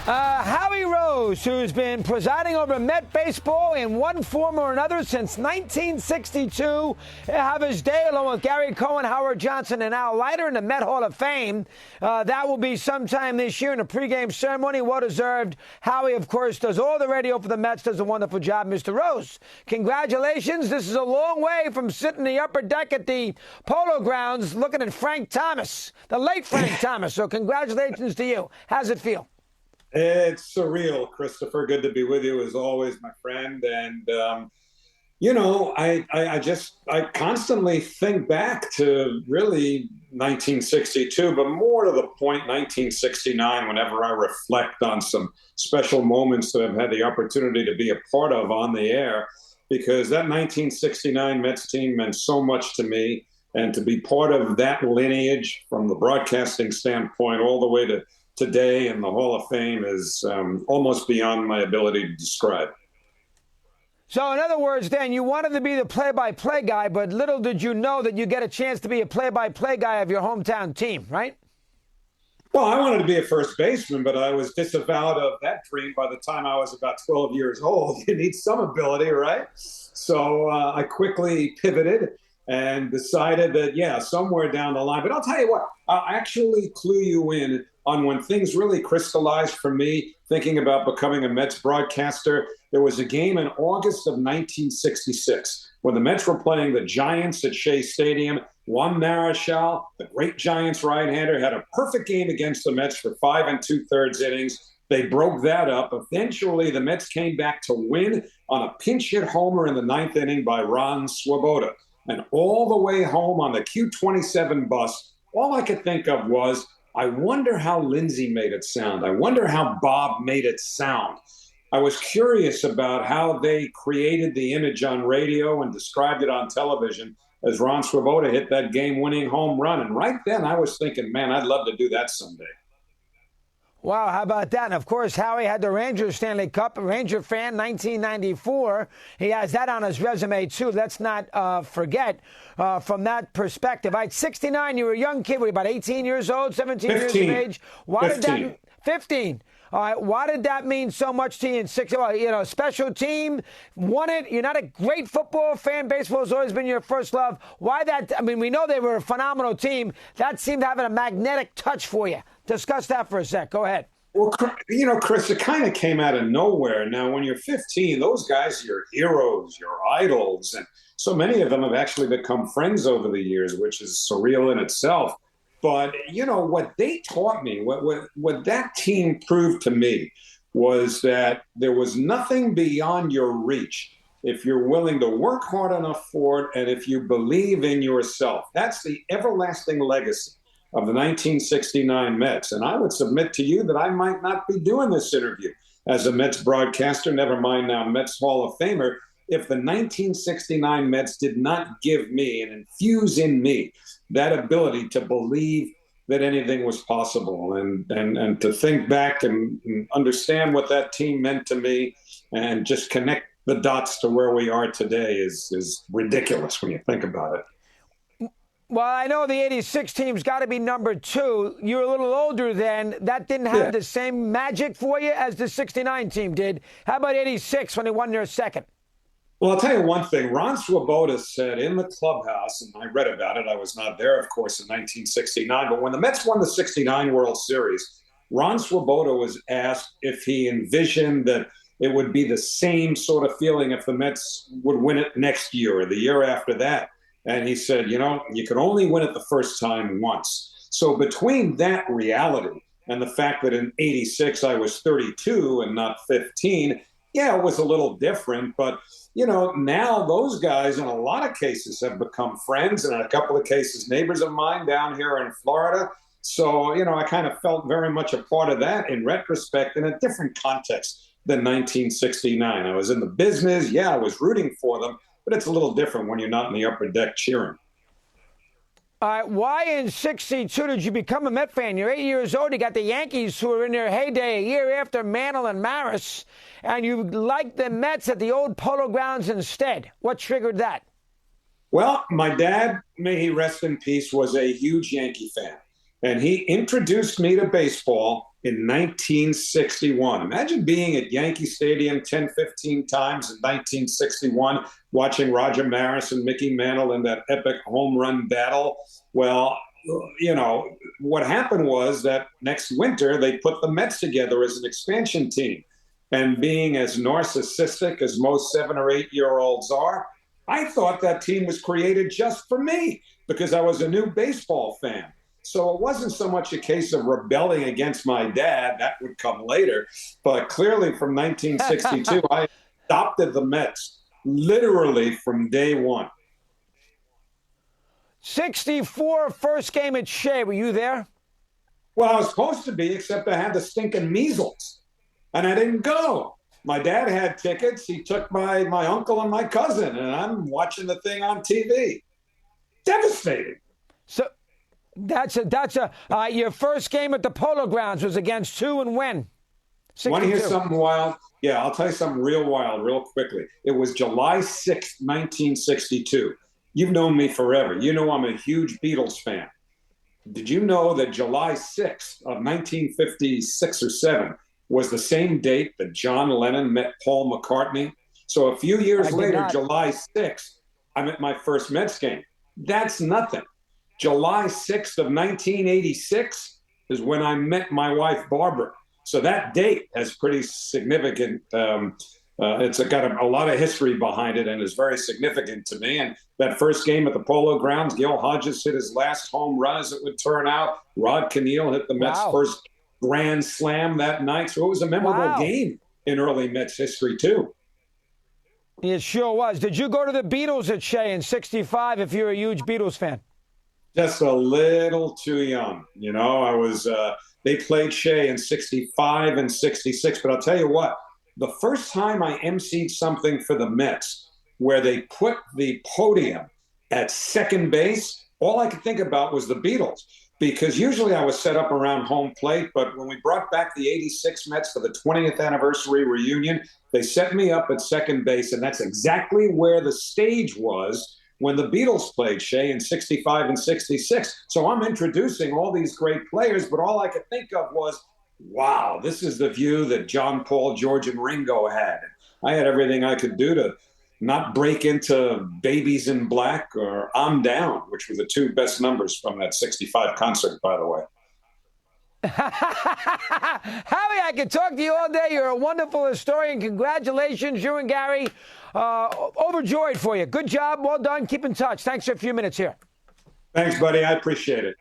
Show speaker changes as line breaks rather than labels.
Howie Rose, who's been presiding over Met baseball in one form or another since 1962, he'll have his day along with Gary Cohen, Howard Johnson, and Al Leiter in the Met Hall of Fame. That will be sometime this year in a pregame ceremony. Well-deserved. Howie, of course, does all the radio for the Mets, does a wonderful job. Mr. Rose, congratulations. This is a long way from sitting in the upper deck at the Polo Grounds looking at Frank Thomas, the late Frank Thomas. So congratulations to you. How's it feel?
It's surreal, Christopher. Good to be with you as always, my friend. And, I constantly think back to really 1962, but more to the point 1969, whenever I reflect on some special moments that I've had the opportunity to be a part of on the air, because that 1969 Mets team meant so much to me. And to be part of that lineage from the broadcasting standpoint all the way to today in the Hall of Fame is almost beyond my ability to describe.
So in other words, Dan, you wanted to be the play-by-play guy, but little did you know that you get a chance to be a play-by-play guy of your hometown team, right?
Well, I wanted to be a first baseman, but I was disavowed of that dream by the time I was about 12 years old. You need some ability, right? So I quickly pivoted and decided that, somewhere down the line. But I'll tell you what, I'll actually clue you in on when things really crystallized for me, thinking about becoming a Mets broadcaster. There was a game in August of 1966 when the Mets were playing the Giants at Shea Stadium. Juan Marichal, the great Giants right-hander, had a perfect game against the Mets for 5 2/3 innings. They broke that up. Eventually, the Mets came back to win on a pinch hit homer in the 9th inning by Ron Swoboda. And all the way home on the Q27 bus, all I could think of was, I wonder how Lindsay made it sound. I wonder how Bob made it sound. I was curious about how they created the image on radio and described it on television as Ron Swoboda hit that game-winning home run. And right then I was thinking, man, I'd love to do that someday.
Wow, how about that? And of course, Howie had the Rangers Stanley Cup, a Ranger fan, 1994. He has that on his resume, too. Let's not forget from that perspective. All right, 69, you were a young kid. Were you about 18 years old, 17 years of age? Why
15.
Did that 15. All right, why did that mean so much to you in 60? Well, special team, won it. You're not a great football fan. Baseball has always been your first love. Why that? I mean, we know they were a phenomenal team. That seemed to have a magnetic touch for you. Discuss that for a sec. Go ahead.
Well, Chris, it kind of came out of nowhere. Now, when you're 15, those guys are your heroes, your idols. And so many of them have actually become friends over the years, which is surreal in itself. But, what they taught me, what that team proved to me was that there was nothing beyond your reach if you're willing to work hard enough for it and if you believe in yourself. That's the everlasting legacy of the 1969 Mets. And I would submit to you that I might not be doing this interview as a Mets broadcaster, never mind now Mets Hall of Famer, if the 1969 Mets did not give me and infuse in me that ability to believe that anything was possible and to think back and understand what that team meant to me and just connect the dots to where we are today is ridiculous when you think about it.
Well, I know the 86 team's got to be number 2. You're a little older then. That didn't have the same magic for you as the 69 team did. How about 86 when they won their second?
Well, I'll tell you one thing. Ron Swoboda said in the clubhouse, and I read about it. I was not there, of course, in 1969. But when the Mets won the 69 World Series, Ron Swoboda was asked if he envisioned that it would be the same sort of feeling if the Mets would win it next year or the year after that. And he said, you could only win it the first time once. So between that reality and the fact that in 86 I was 32 and not 15, it was a little different. But, now those guys in a lot of cases have become friends and in a couple of cases neighbors of mine down here in Florida. So, I kind of felt very much a part of that in retrospect in a different context than 1969. I was in the business. I was rooting for them. But it's a little different when you're not in the upper deck cheering.
Why in 62 did you become a Met fan? You're 8 years old. You got the Yankees who were in their heyday a year after Mantle and Maris, and you liked the Mets at the old Polo Grounds instead. What triggered that?
Well, my dad, may he rest in peace, was a huge Yankee fan. And he introduced me to baseball in 1961. Imagine being at Yankee Stadium 10, 15 times in 1961, watching Roger Maris and Mickey Mantle in that epic home run battle. Well, you know, what happened was that next winter they put the Mets together as an expansion team. And being as narcissistic as most 7 or 8 year olds are, I thought that team was created just for me because I was a new baseball fan. So it wasn't so much a case of rebelling against my dad. That would come later. But clearly from 1962, I adopted the Mets literally from day one.
64, first game at Shea. Were you there?
Well, I was supposed to be, except I had the stinking measles. And I didn't go. My dad had tickets. He took my uncle and my cousin, and I'm watching the thing on TV. Devastating.
So that's your first game at the Polo Grounds was against who and when? 62.
Want to hear something wild? Yeah, I'll tell you something real wild, real quickly. It was July 6th, 1962. You've known me forever. You know I'm a huge Beatles fan. Did you know that July 6th of 1956 or 7 was the same date that John Lennon met Paul McCartney? So a few years later, July 6th, I'm at my first Mets game. That's nothing. July 6th of 1986 is when I met my wife, Barbara. So that date has pretty significant, it's got a lot of history behind it and is very significant to me. And that first game at the Polo Grounds, Gil Hodges hit his last home run, as it would turn out. Rod Kniehl hit the Mets' first grand slam that night. So it was a memorable game in early Mets history, too.
It sure was. Did you go to the Beatles at Shea in 65 if you're a huge Beatles fan?
Just a little too young. You know, I was, they played Shea in 65 and 66. But I'll tell you what, the first time I emceed something for the Mets where they put the podium at second base, all I could think about was the Beatles. Because usually I was set up around home plate, but when we brought back the 86 Mets for the 20th anniversary reunion, they set me up at second base, and that's exactly where the stage was when the Beatles played Shea in 65 and 66. So I'm introducing all these great players, but all I could think of was, wow, this is the view that John, Paul, George, and Ringo had. I had everything I could do to not break into Babies in Black or I'm Down, which were the two best numbers from that 65 concert, by the way.
Howie, I could talk to you all day. You're a wonderful historian. Congratulations, you and Gary. Overjoyed for you. Good job. Well done. Keep in touch. Thanks for a few minutes here.
Thanks, buddy. I appreciate it.